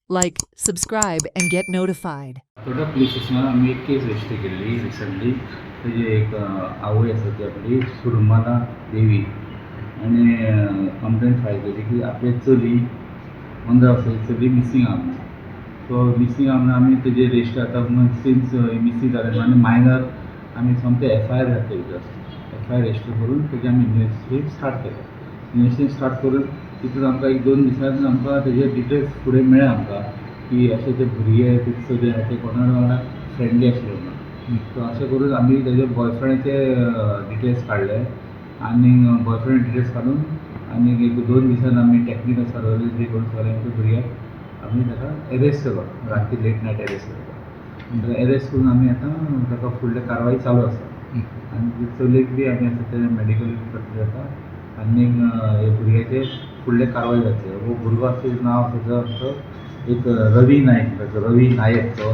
Like, subscribe, and get notified. थोड्या police स्टेशनार आमी एक केस रजिस्टर केल्ली रिसंटली. तेजी एक आवय आसा ती आपली सुरमाला देवी आनी कंप्लेंट फायल केली की आपली चली 15 वर्साची चली मिसींग आहा म्हणून. सो मिसींग आहा म्हणून आमी तेजेर रजिस्टर आतां सिन्स मिसींग जालें म्हणून आनी मायनर आमी सोमते FIR घातली भितर. FIR रजिस्टर करून तेजी आमी इन्वेस्टिगेशन स्टार्ट केलें. इन्वेस्टिगेशन स्टार्ट करून तितून आमकां 1-2 दिसांनी आमकां तेजे डिटेल्स फुडें मेळ्ळे आमकां की अशें ते भुरगे ते चली आहा ते कोणा वांगडा फ्रेंडली आशिल्ले म्हणून. सो अशें करून आमी तेजे बॉयफ्रेंडाचे डिटेल्स काडले आनी बॉयफ्रेंड डिटेल्स काडून आनी 1-2 दिसान आमी टॅक्निकल सर्वेलन्स बी करून सगळ्यांक भुरग्याक आमी ताका एरेस्ट केलो. राती लेट नायट एरेस्ट केलो. ताका एरेस्ट करून आमी आतां ताका फुडली कारवाई चालू आसा. आनी चलयेक बी आमी आतां ते मेडिकल करतले आतां आनी हे भुरग्याचे फुडले कारवाई जातले. हो भुरगो आसा तेजें नांव आसा तो एक रवी नायक रवी नायक तो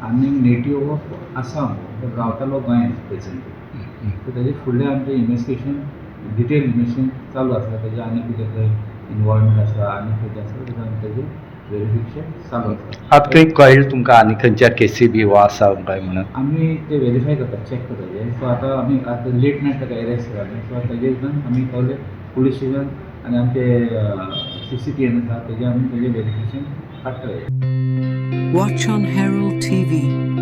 आनी नेटीव ऑफ आसाम. तो रावतालो गोंयांत प्रेझंटली. सो तेजे फुडलें आमचें इन्वेस्टिगेशन डिटेल इन्वेस्टिगेशन चालू आसा. तेजें आनी कितें खंय इनवॉल्वमेंट आसा आनी कितें आसा तेजें आमी तेजें वेरिफिकेशन चालू आसा. आतां खंय कळ्ळें तुमकां आनी खंयच्या केसी बी वो आसा काय म्हणून? आमी ते वेरीफाय करता चॅक करता तेजें. सो आतां आमी आतां लेट नायट ताका एरेस्ट केला. सो तेजे हितून आमी सगळे पुलीस स्टेशन आनी आमचे CCTV आसा तेजें आमी तेजें वेरिफिकेशन काडटले. Watch on Herald TV.